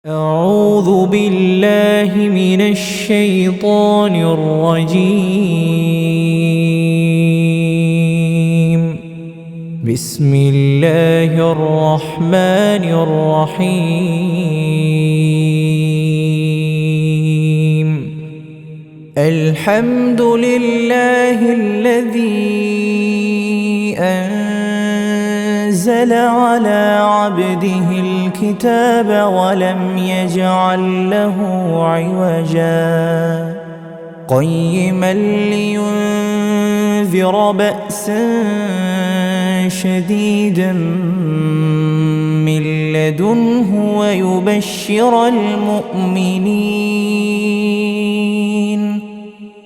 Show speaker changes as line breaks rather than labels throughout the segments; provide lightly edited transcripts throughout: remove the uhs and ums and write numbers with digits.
أعوذ بالله من الشيطان الرجيم. بسم الله الرحمن الرحيم. الحمد لله الذي أنزل على عبده الكتاب ولم يجعل له عوجا قيما لينذر بأسا شديدا من لدنه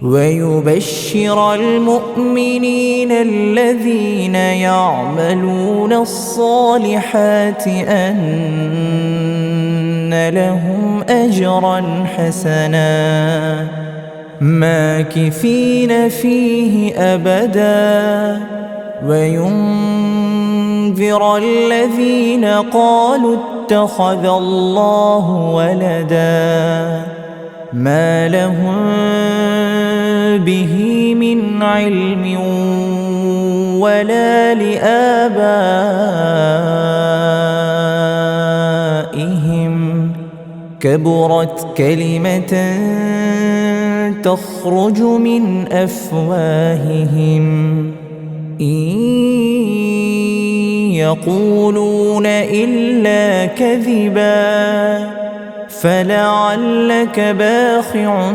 ويبشر المؤمنين الذين يعملون الصالحات أن لهم أجرا حسنا ماكثين فيه أبدا وينذر الذين قالوا اتخذ الله ولدا ما لهم به من علم ولا لآبائهم كبرت كلمة تخرج من أفواههم إن يقولون إلا كذبا فلعلك باخع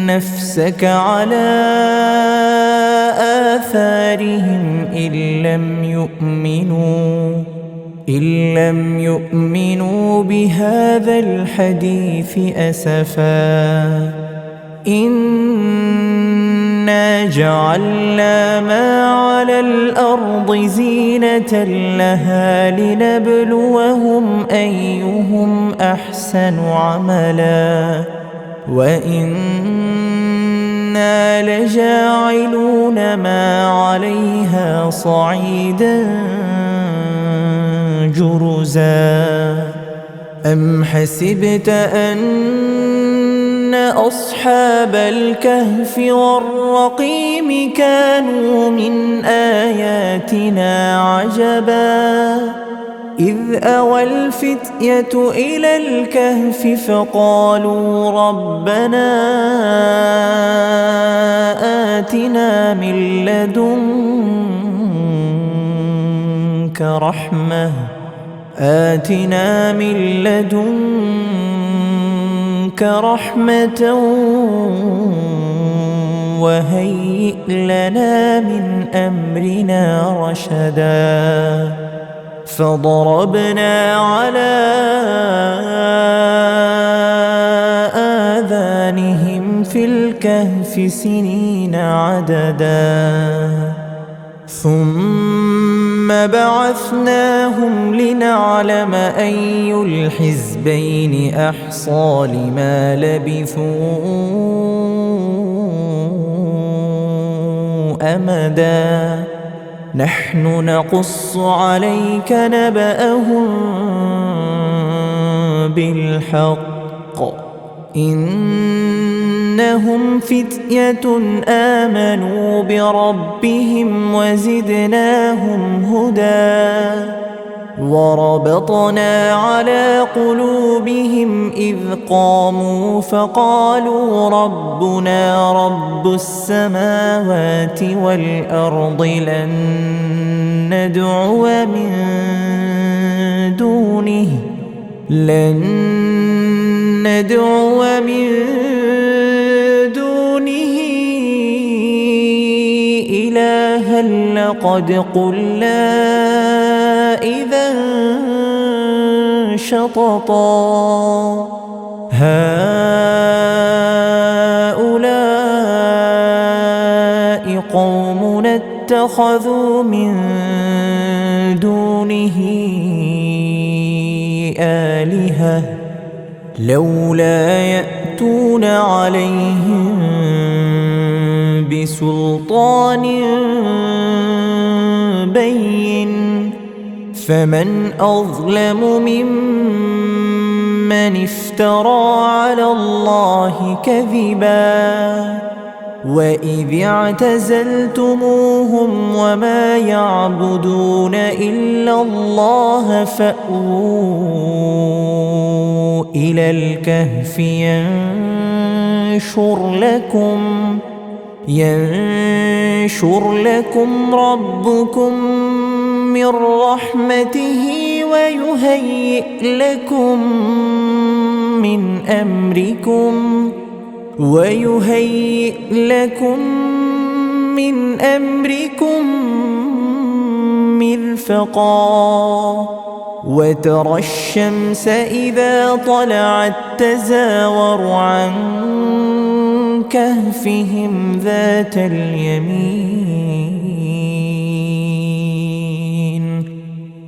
نفسك على آثارهم إن لم يؤمنوا بهذا الحديث أسفا إنا جعلنا ما على الأرض زينة لها لنبلوهم أيهم أحسن عملا وإنا لجاعلون ما عليها صعيدا جرزا أم حسبت أن أصحاب الكهف والرقيم كانوا من آياتنا عجبا إذ أوى الفتية إلى الكهف فقالوا ربنا آتنا من لدنك رحمة وهيئ لنا من أمرنا رشدا فضربنا على آذانهم في الكهف سنين عددا ثم بعثناهم لنعلم أي الحزبين أحصى لما لبثوا أمدا نحن نقص عليك نبأهم بالحق إنهم فتية آمنوا بربهم وزدناهم هدى وربطنا على قلوبهم إذ قاموا فقالوا ربنا رب السماوات والأرض لن ندعو من دونه إلها لقد قلنا إذا شططا هؤلاء قومنا اتخذوا من دونه آلهة لولا يأتون عليهم بسلطان بين فمن أظلم ممن من افترى على الله كذبا وإذ اعتزلتموهم وما يعبدون إلا الله فأووا إلى الكهف ينشر لكم ربكم من رحمته ويهيئ لكم من أمركم مرفقا وترى الشمس إذا طلعت تزاور عن كهفهم ذات اليمين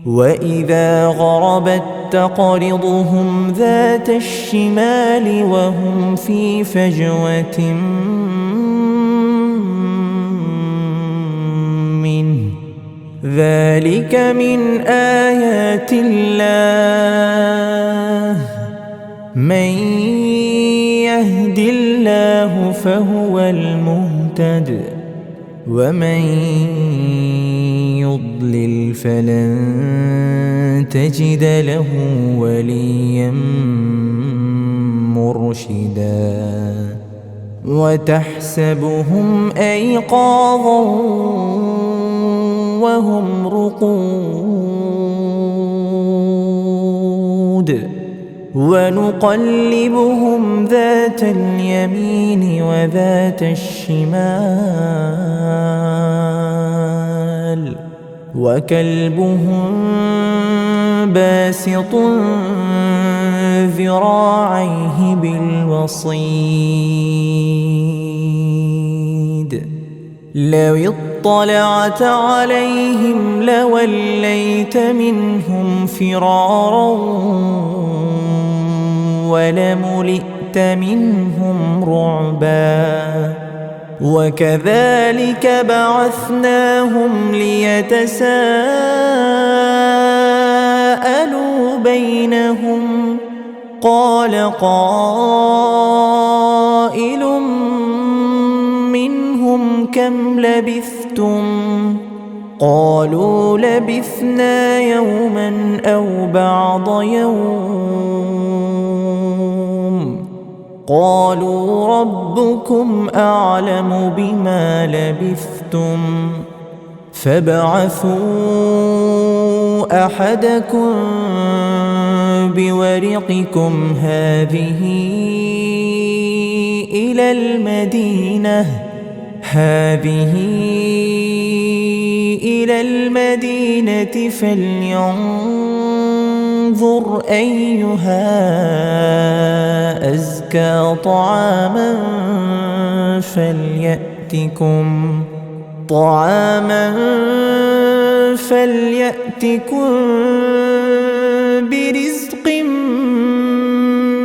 وإذا غربت تقرضهم ذات الشمال وهم في فجوة منه ذلك من آيات الله من يهد الله فهو المهتد ومن يضلل فلن تجد له وليا مرشدا وتحسبهم أيقاظا وهم رقود ونقلبهم ذات اليمين وذات الشمال وكلبهم باسط ذراعيه بالوصيد لو اطلعت عليهم لوليت منهم فرارا ولملئت منهم رعبا وكذلك بعثناهم ليتساءلوا بينهم قال قائل منهم كم لبثتم قالوا لبثنا يوما أو بعض يوم قالوا ربكم أعلم بما لبثتم فابعثوا أحدكم بورقكم هذه إلى المدينة فلينظر أيها أزكى طعاما فليأتكم برزق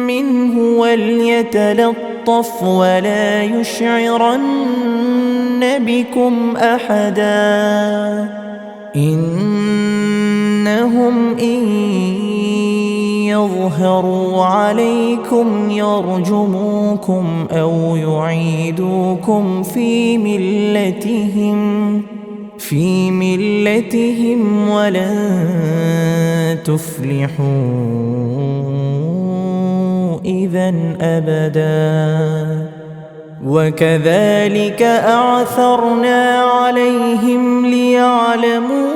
منه وليتلطف ولا يشعرن بكم أحدا إنهم إن يظهروا عليكم يرجموكم أو يعيدوكم في ملتهم ولن تفلحوا إذن أبدا وكذلك أعثرنا عليهم ليعلموا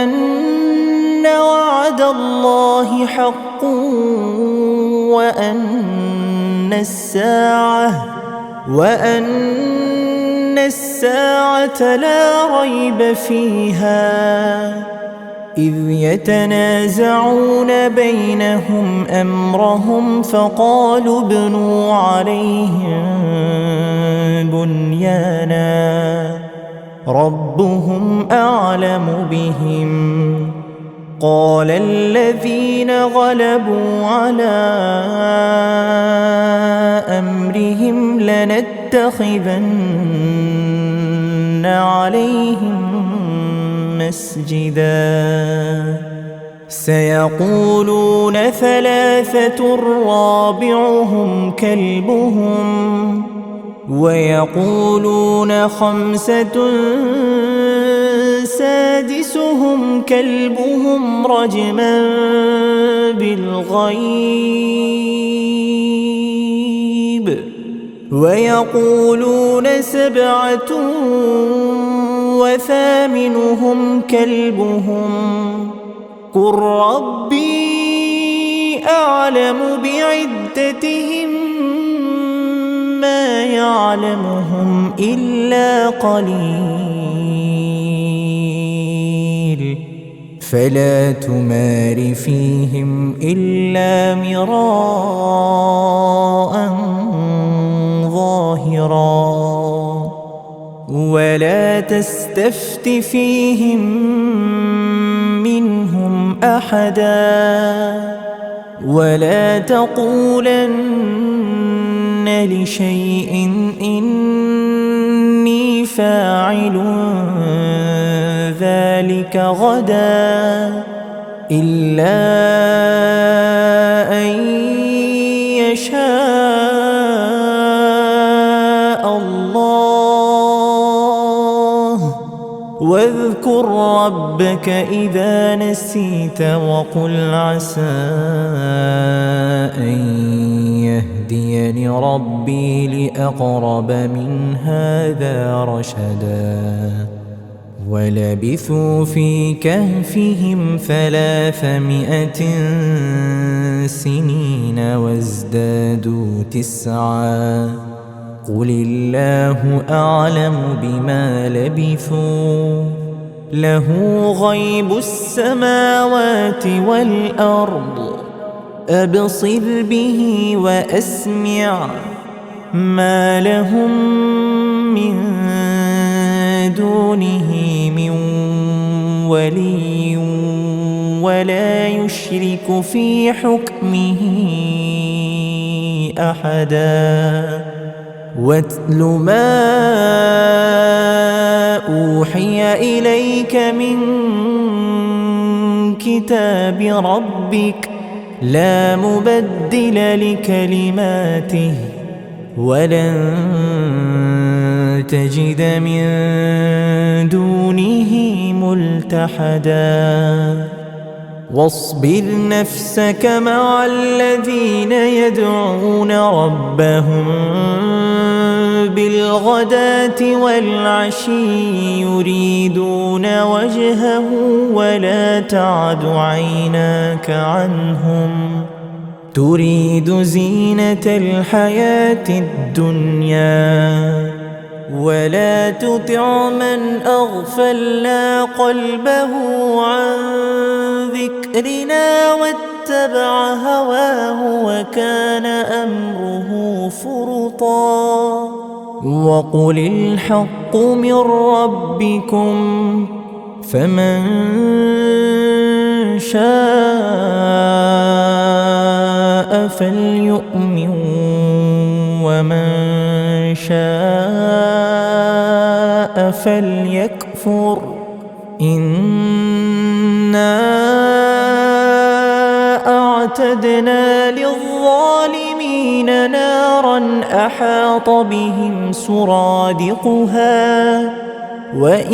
أن وعد الله حق وأن الساعة لا ريب فيها إذ يتنازعون بينهم أمرهم فقالوا ابنوا عليهم بنيانا ربهم أعلم بهم قال الذين غلبوا على أمرهم لنتخذن عليهم مسجدا سيقولون ثلاثة رابعهم كلبهم ويقولون خمسة سادسهم كلبهم رجما بالغيب ويقولون سبعة وثامنهم كلبهم قل ربي أعلم بعدتهم ما يعلمهم إلا قليل فلا تمار فيهم إلا مراء ظاهرا ولا تستفت فيهم منهم أحدا ولا تقولن لشيء إني فاعل ذلك غدا إلا أن يشاء الله واذكر ربك إذا نسيت وقل عسى أن يهديني ربي لأقرب من هذا رشدا ولبثوا في كهفهم 300 سنين وازدادوا 9 قل الله أعلم بما لبثوا له غيب السماوات والأرض أبصر به وأسمع ما لهم من دونه من ولي ولا يشرك في حكمه أحدا واتل ما أوحي إليك من كتاب ربك لا مبدل لكلماته ولن تجد من دونه ملتحدا واصبر نفسك مع الذين يدعون ربهم بالغداة والعشي يريدون وجهه ولا تعد عيناك عنهم تريد زينة الحياة الدنيا ولا تطع من أغفلنا قلبه عن ذكرنا واتبع هواه وكان أمره فرطا وقل الحق من ربكم فمن شاء فليؤمن ومن شاء فليكفر إنا أعتدنا للظالمين نارا أحاط بهم سرادقها وإن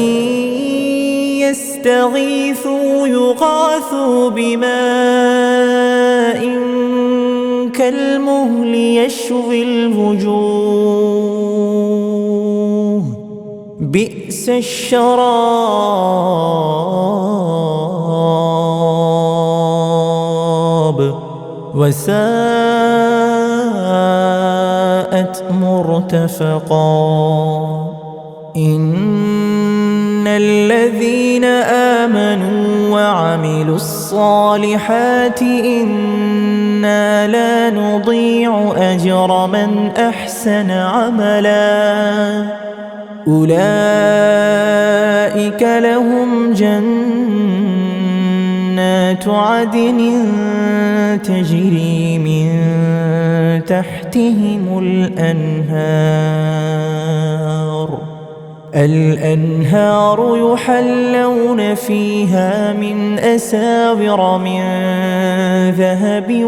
يستغيثوا يغاثوا بماء كالمهل يشوي الوجوه بئس الشراب وساءت مرتفقا إن الذين آمنوا وعملوا الصالحات إنا لا نضيع أجر من أحسن عملا أولئك لهم جنات عدن تجري من تحتهم الأنهار الأنهار يحلون فيها من أساور من ذهب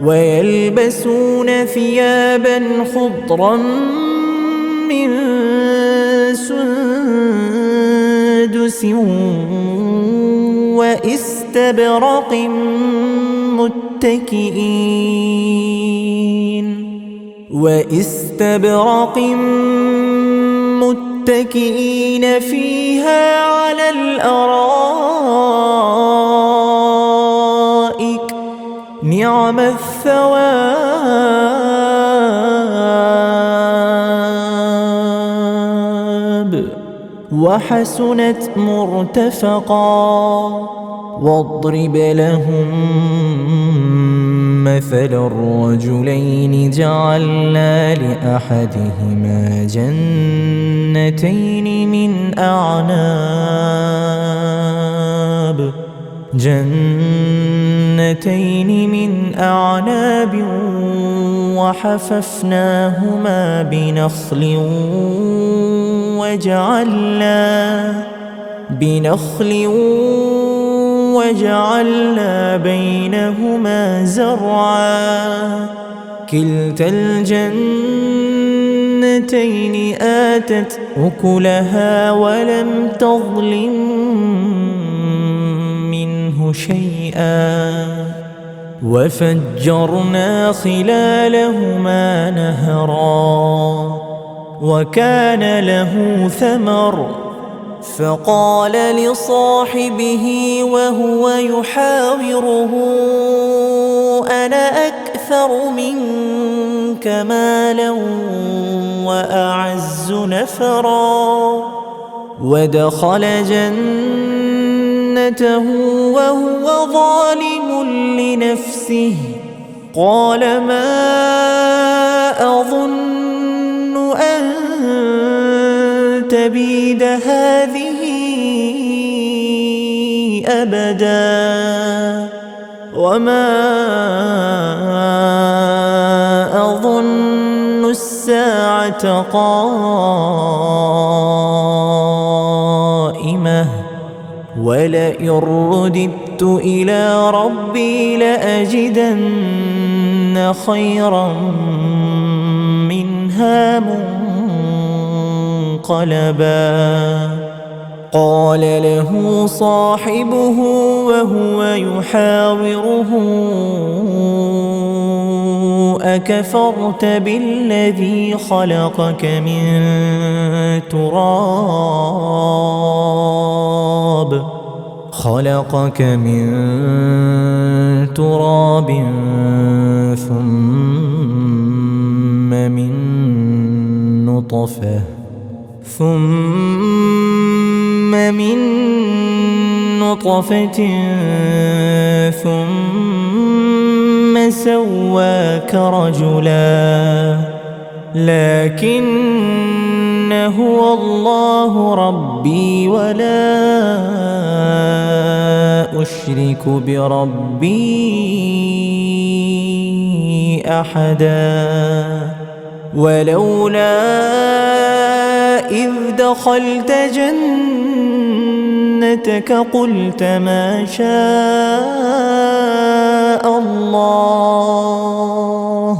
ويلبسون ثيابا خضرا من سندس وإستبرق متكئين فيها على الأرائك نعم الثواب وحسنت مرتفقا واضرب لهم مثل الرجلين جعلنا لأحدهما جنتين من أعناب وحففناهما بنخل وجعلنا بينهما زرعا كلتا الجنتين آتت أكلها ولم تظلم منه شيئا وفجرنا خلالهما نهرا وكان له ثمر فقال لصاحبه وهو يحاوره أنا أكثر منك مالا وأعز نفرا ودخل جنته وهو ظالم لنفسه قال ما أظن أن تبيد هذه أبدا وما أظن الساعة قائمة ولئن رددت إلى ربي لأجدن خيرا منها منقلبا قال له صاحبه وهو يحاوره أكفرت بالذي خلقك من تراب ثم من نطفة ثم سواك رجلا لكن هو الله ربي ولا أشرك بربي أحدا ولولا إذ دخلت جنتك قلت ما شاء الله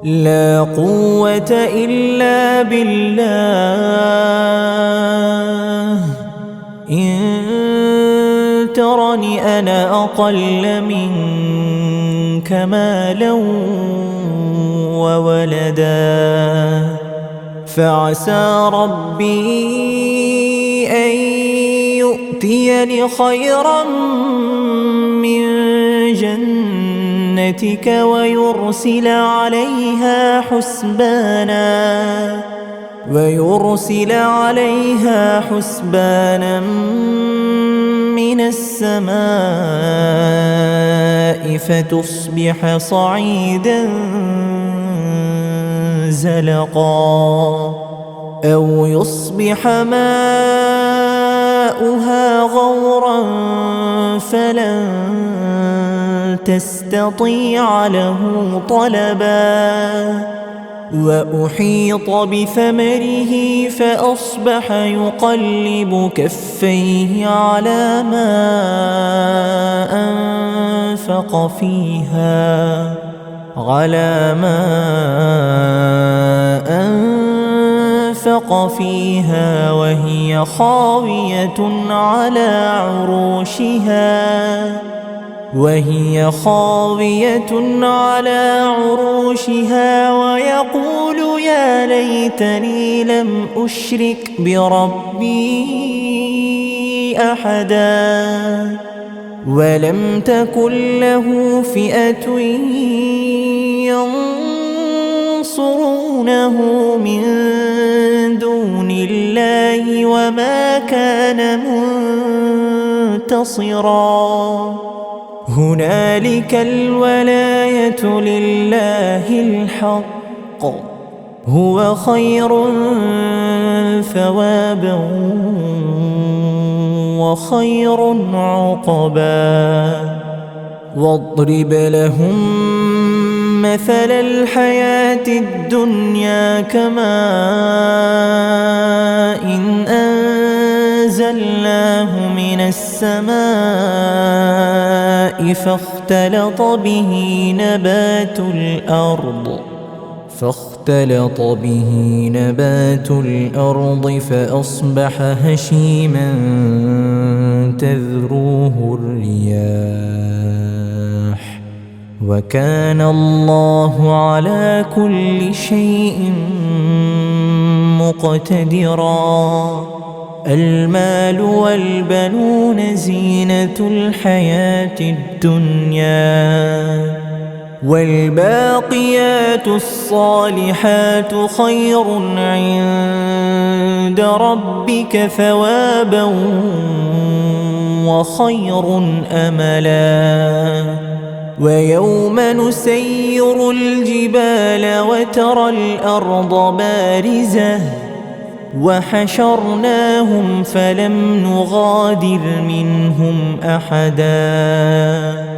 لا قوة إلا بالله إن ترني أنا أقل منك مالا وولدا فعسى ربي أن يؤتيني خيرا من جنتك ويرسل عليها حسبانا من السماء فتصبح صعيدا زلقا أو يصبح ماؤها غورا فلن تستطيع له طلبا وأحيط بثمره فأصبح يقلب كفيه على ما أنفق فيها وهي خاوية على عروشها ويقول يا ليتني لم أشرك بربي أحدا ولم تكن له فئة ينصرونه من دون الله وما كان منتصرا هنالك الولاية لله الحق هو خير ثوابا وخير عقبا واضرب لهم مثل الحياة الدنيا كماء إن أنزلناه من السماء فاختلط به نبات الأرض فأصبح هشيما تذروه الرياح وكان الله على كل شيء مقتدرا المال والبنون زينة الحياة الدنيا والباقيات الصالحات خير عند ربك ثوابا وخير أملا ويوم نسير الجبال وترى الأرض بارزة وحشرناهم فلم نغادر منهم أحدا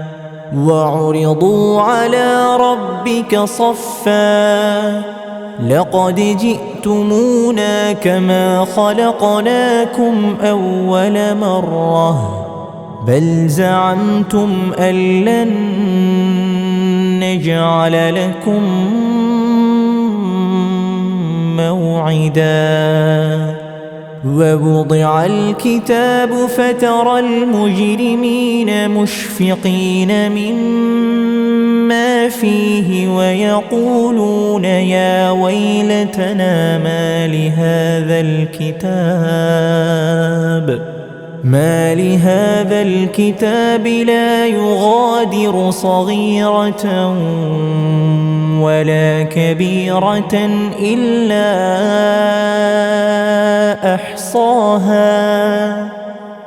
وعرضوا على ربك صفا لقد جئتمونا كما خلقناكم أول مرة بل زعمتم أن لن نجعل لكم موعدا ووضع الكتاب فترى المجرمين مشفقين مما فيه ويقولون يا ويلتنا ما لهذا الكتاب لا يغادر صغيرة ولا كبيرة إلا أحصاها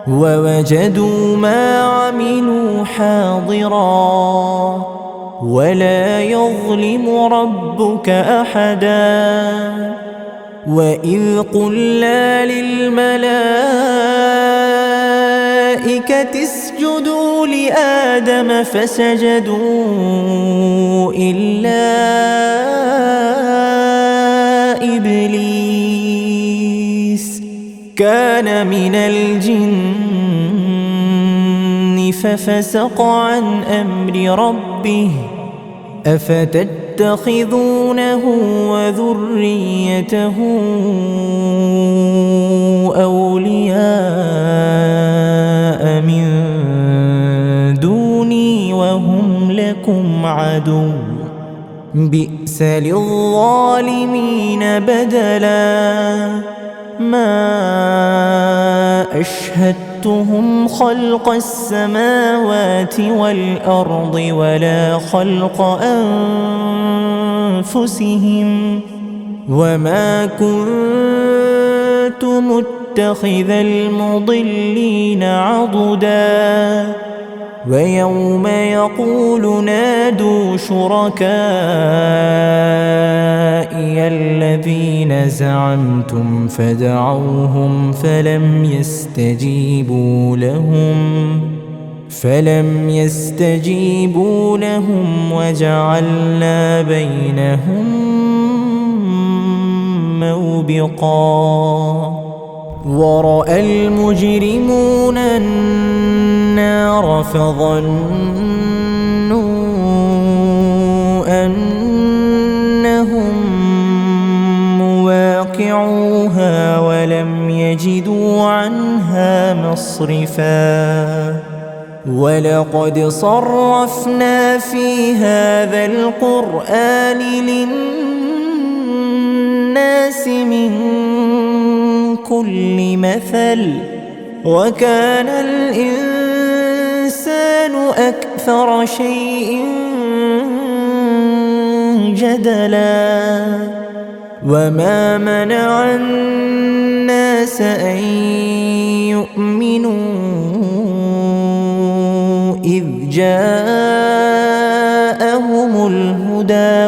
ووجدوا ما عملوا حاضرا ولا يظلم ربك أحدا وإذ قلنا للملائكة اسجدوا لآدم فسجدوا إلا إبليس كان من الجن ففسق عن أمر ربه أفتتخذونه وذريته أولياء من دوني وهم لكم عدو بئس للظالمين بدلا ما أشهدتهم خلق السماوات والأرض ولا خلق أنفسهم وما كنت متخذ المضلين عضدا ويوم يقول نادوا شركائي الذين زعمتم فدعوهم فلم يستجيبوا لهم وجعلنا بينهم موبقا ورأى المجرمون النار فظنوا أنهم مواقعوها ولم يجدوا عنها مصرفا ولقد صرفنا في هذا القرآن للناس من كل مثل وكان الإنسان أكثر شيء جدلا وما منع الناس أن يؤمنوا إذ جاءهم الهدى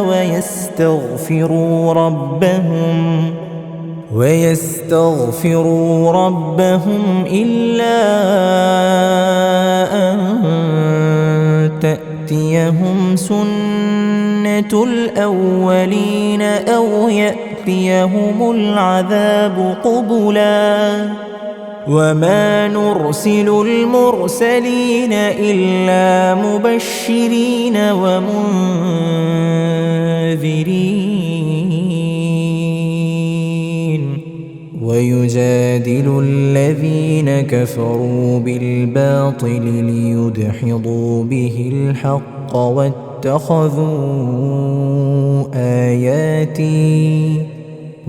ويستغفروا ربهم إلا أن تأتيهم سنة الأولين أو يأتيهم العذاب قبلا وما نرسل المرسلين إلا مبشرين ومنذرين ويجادل الذين كفروا بالباطل ليدحضوا به الحق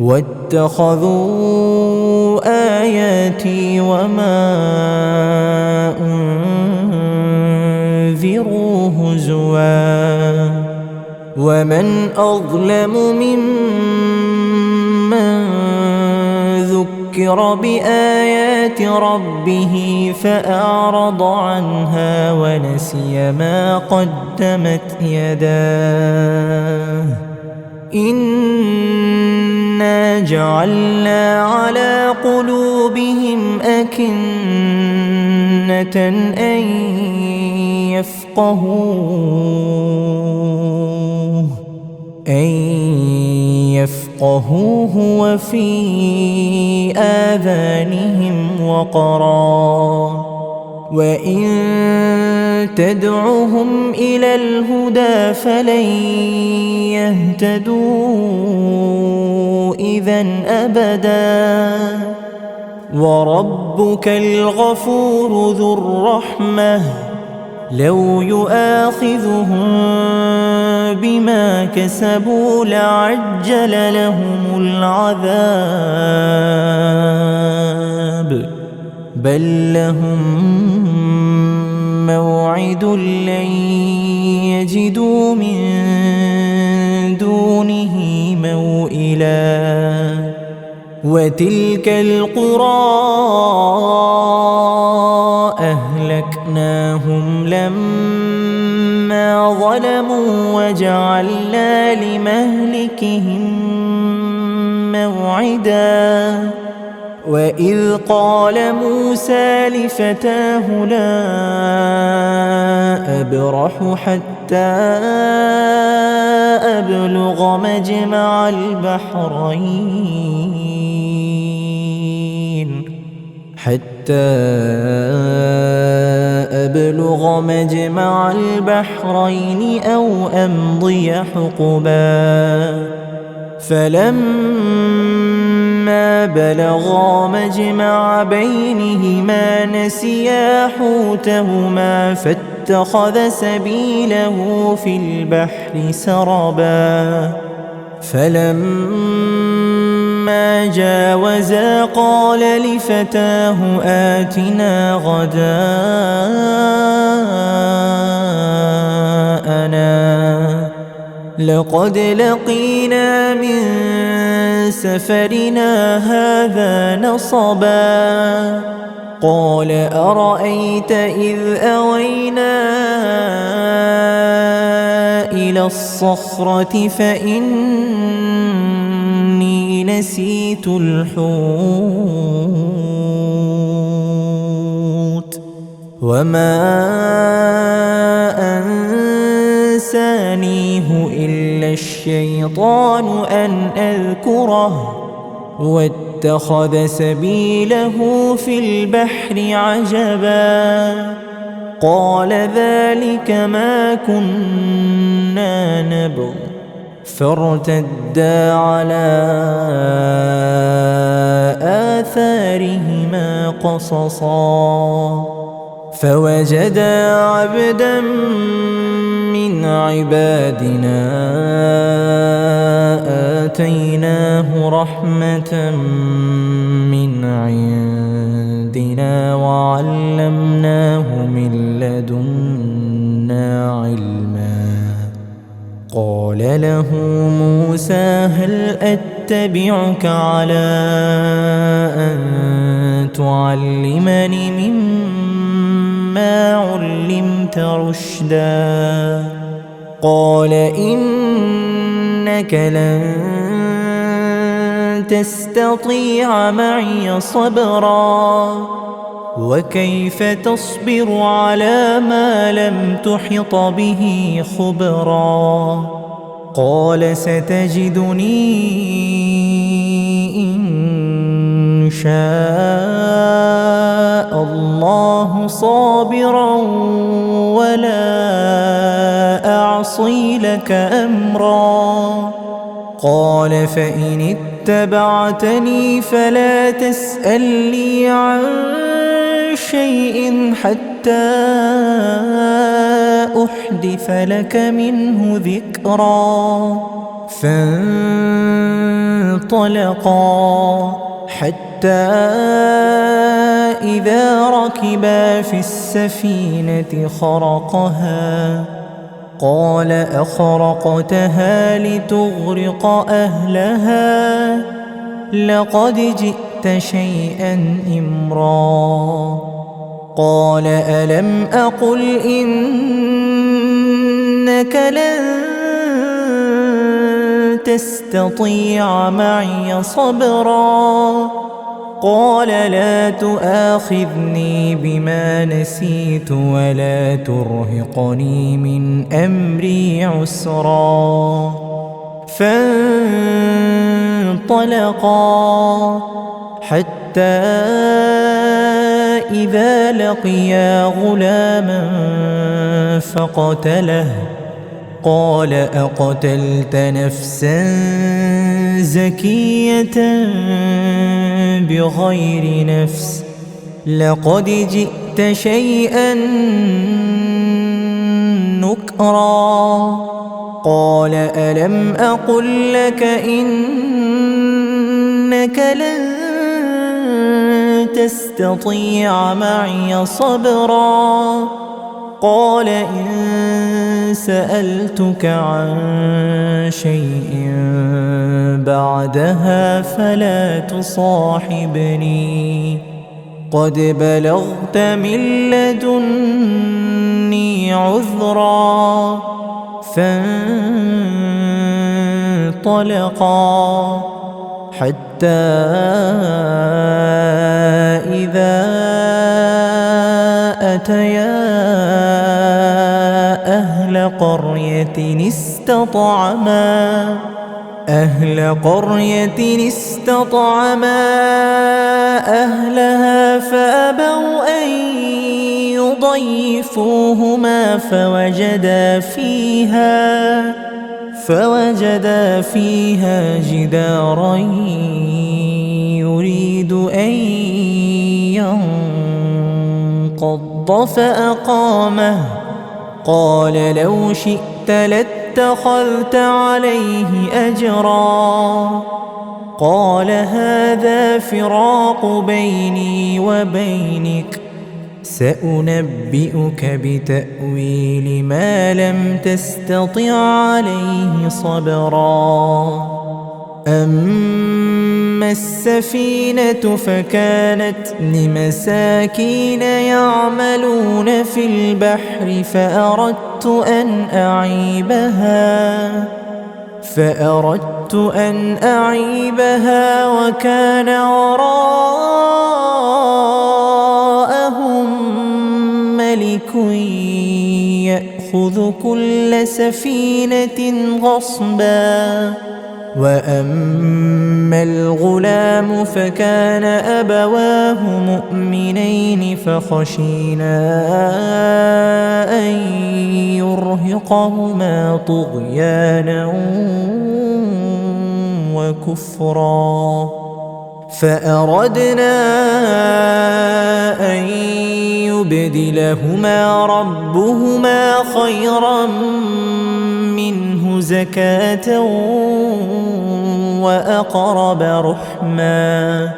واتخذوا آياتي وما أنذروا هزوا ومن أظلم ممن ذكر بآيات ربه فأعرض عنها ونسي ما قدمت يداه إنا جعلنا على قلوبهم أكنة أن يفقهوه وفي آذانهم وقرا وإن تدعهم إلى الهدى فلن يهتدوا إذا أبدا وربك الغفور ذو الرحمة لو يؤاخذهم بما كسبوا لعجل لهم العذاب بل لهم موعد لن يجدوا من دونه موئلا وتلك القرى أهلكناهم لما ظلموا وجعلنا لمهلكهم موعدا وإذ قال موسى لفتاه لا أبرح حتى أبلغ مجمع البحرين أو أمضي حقبا فلما بلغا مجمع بينهما نسيا حوتهما فاتخذ سبيله في البحر سربا فلما جاوزا قال لفتاه آتنا غداءنا لقد لقينا من سفرنا هذا نصبا قال أرأيت إذ أوينا إلى الصخرة فإني نسيت الحوت وما أنسانيه إلا الشيطان أن أذكره واتخذ سبيله في البحر عجبا قال ذلك ما كنا نبغ فارتدا على آثارهما قصصا فوجدا عبدا من عبادنا آتيناه رحمة من عندنا وعلمناه من لدنا علما قال له موسى هل أتبعك على أن تعلمني مما علمت رشدا قال إنك لن تستطيع معي صبرا وكيف تصبر على ما لم تحط به خبرا قال ستجدني إن شاء الله صابرا ولا أعصي لك أمرا قال فإن اتبعتني فلا تسألني عن شيء حتى أحدث لك منه ذكرا فانطلقا حتى إذا ركبا في السفينة خرقها قال أخرقتها لتغرق أهلها لقد جئت شيئا إمرا قال ألم أقل إنك لن تستطيع معي صبرا قال لا تؤاخذني بما نسيت ولا ترهقني من أمري عسرا فانطلقا حتى إذا لقيا غلاما فقتله قال أقتلت نفسا زكية بغير نفس لقد جئت شيئا نكرا قال ألم أقل لك إنك لن تستطيع معي صبرا قال إن سألتك عن شيء بعدها فلا تصاحبني قد بلغت من لدني عذرا فانطلقا حتى إذا أتيا أهل قرية استطعما أهلها فأبوا أن يضيفوهما فوجدا فيها جدارا يريد أن ينقض فأقامه قال لو شئت لاتخذت عليه أجرا قال هذا فراق بيني وبينك سأنبئك بتأويل ما لم تستطع عليه صبرا أما السفينة فكانت لمساكين يعملون في البحر فأردت أن أعيبها وكان وراءهم ملك يأخذ كل سفينة غصبا. وأما الغلام فكان أبواه مؤمنين فخشينا أن يرهقهما طغيانا وكفرا، فأردنا أن يبدلهما ربهما خيرا منه زكاة وأقرب رحما.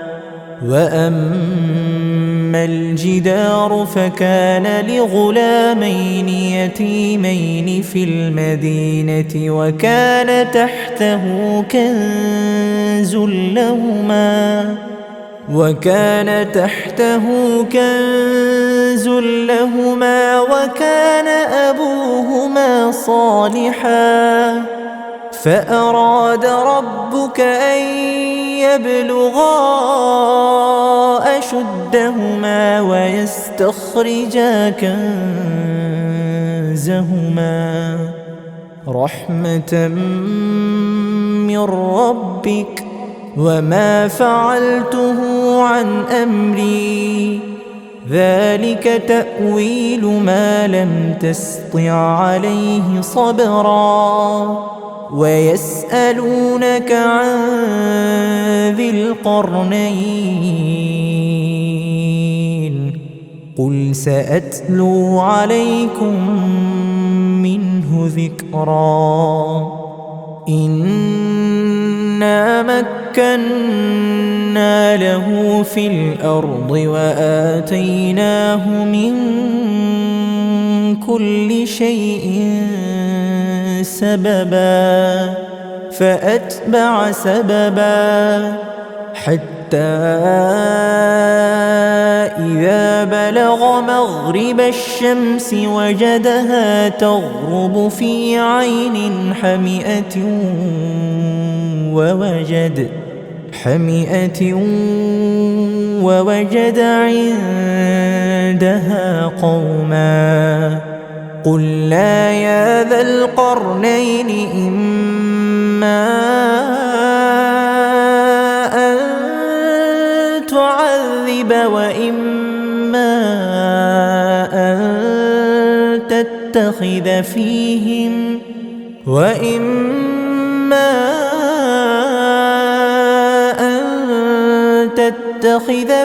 وأما الجدار فكان لغلامين يتيمين في المدينة وكان تحته كنز لهما وكان أبوهما صالحا، فأراد ربك أن يبلغا أشدهما ويستخرجا كنزهما رحمة من ربك وما فعلته عن أمري ذلك تأويل ما لم تسطع عليه صبرا. ويسألونك عن ذي القرنين قل سأتلو عليكم منه ذكرا. إنا مكنا له في الأرض وآتيناه من كل شيء سببا فأتبع سببا حتى إذا بلغ مغرب الشمس وجدها تغرب في عين حمئة ووجد عندها قوما قلنا يا ذا القرنين إما أن تعذب وإما أن تتخذ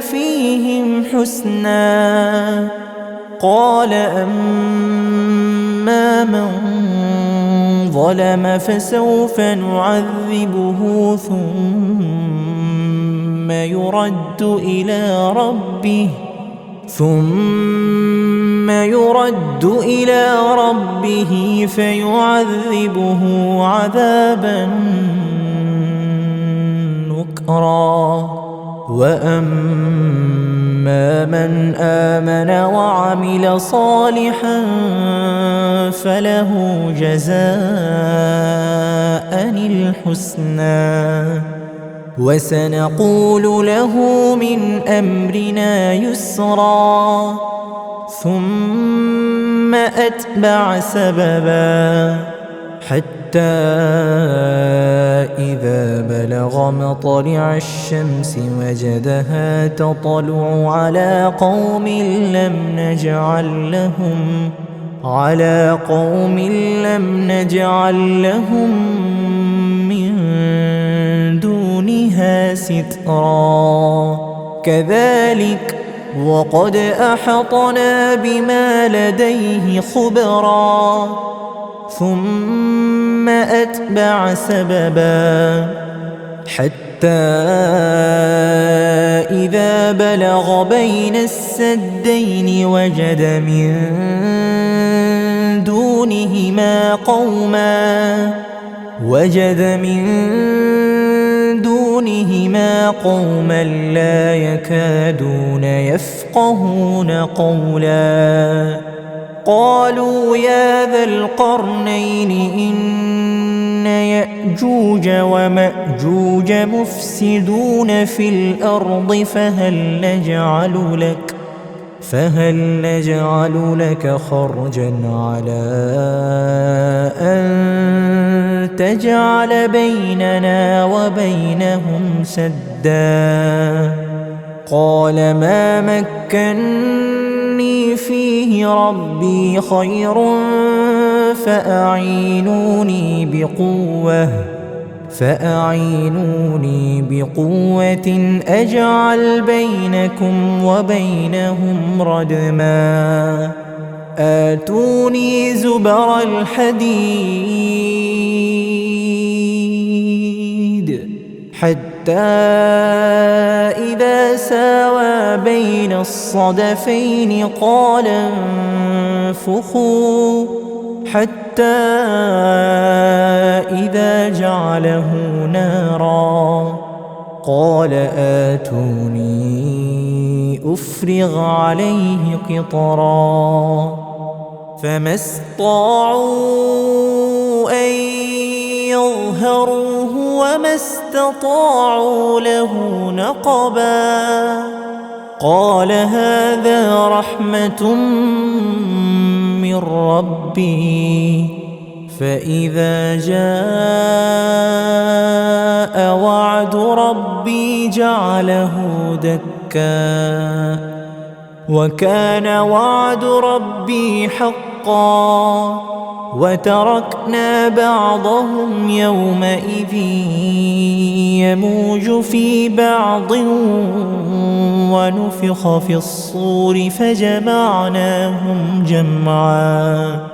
فيهم حسنا. قال أما من ظلم فسوف نعذبه ثم يرد إلى ربه فيعذبه عذابا نكرا. وأما من آمن وعمل صالحا فله جزاء الحسنى وسنقول له من أمرنا يسرا. ثم أتبع سببا حتى إذا بلغ مطلع الشمس وجدها تطلع على قوم لم نجعل لهم من دونها سترا. كذلك وقد أحطنا بما لديه خبرا. ثم أتبع سببا حتى إذا بلغ بين السدين وجد من دونهما قوما لا يكادون يفقهون قولا. قالوا يا ذا القرنين إن يأجوج ومأجوج مفسدون في الأرض فهل نجعل لك خرجا على أن تجعل بيننا وبينهم سدا؟ قال ما مكني فيه ربي خير فأعينوني بقوة أجعل بينكم وبينهم ردما آتوني زبر الحديد حتى إذا ساوى بين الصدفين قال انفخوا حتى إذا جعله نارا قال آتوني أفرغ عليه قطرا فما استطاعوا أن يظهروه وما استطاعوا له نقبا قال هذا رحمة من ربي فإذا جاء وعد ربي جعله دكا وكان وعد ربي حقا وتركنا بعضهم يومئذ يموج في بعض ونفخ في الصور فجمعناهم جمعا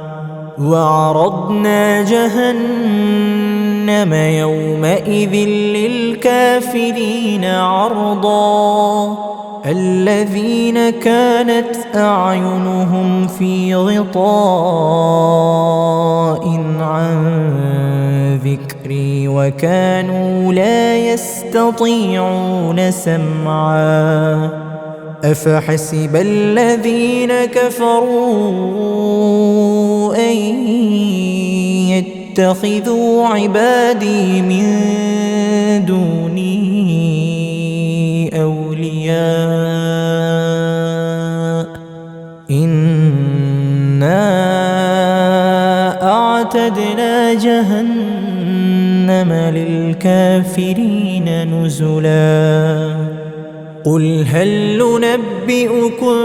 وعرضنا جهنم يومئذ للكافرين عرضا الذين كانت أعينهم في غطاء عن ذكري وكانوا لا يستطيعون سمعا أفحسب الذين كفروا أن يتخذوا عبادي من دوني أولياء إنا أعتدنا جهنم للكافرين نزلا قل هل ننبئكم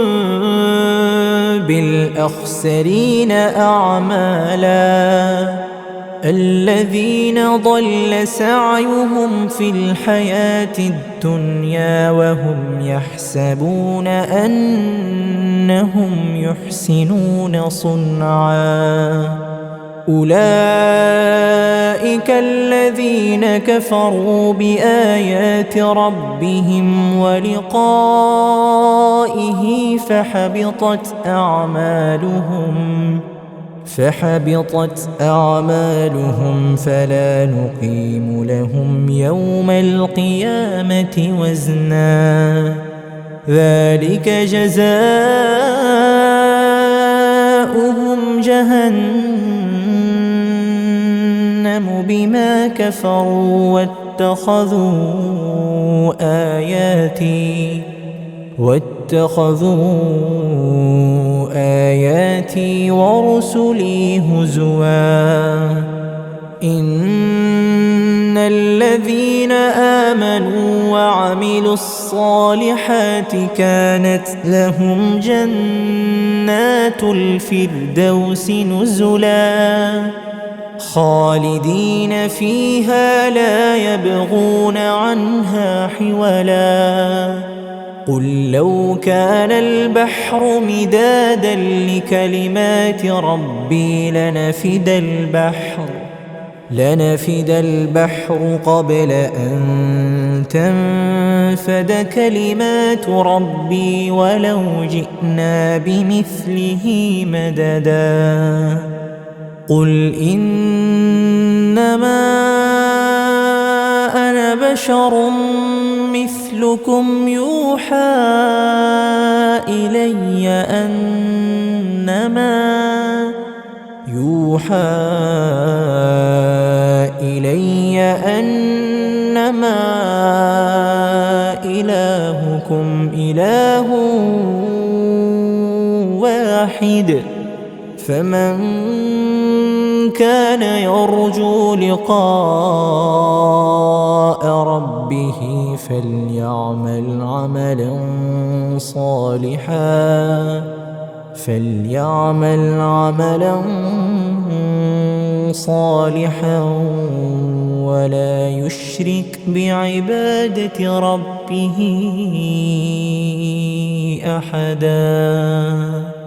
بالأخسرين أعمالا الذين ضل سعيهم في الحياة الدنيا وهم يحسبون أنهم يحسنون صنعا أولئك الذين كفروا بآيات ربهم ولقائه فحبطت أعمالهم فلا نقيم لهم يوم القيامة وزنا ذلك جزاؤهم جهنم بما كفروا واتخذوا آياتي ورسلي هزوا إن الذين آمنوا وعملوا الصالحات كانت لهم جنات الفردوس نزلا خالدين فيها لا يبغون عنها حولا قل لو كان البحر مدادا لكلمات ربي لنفد البحر قبل أن تنفد كلمات ربي ولو جئنا بمثله مددا قل إنما أنا بشر مثلكم يوحى إلي أنما إلهكم إله واحد. فمن كان يرجو لقاء ربه فليعمل عملا صالحا ولا يشرك بعبادة ربه أحدا.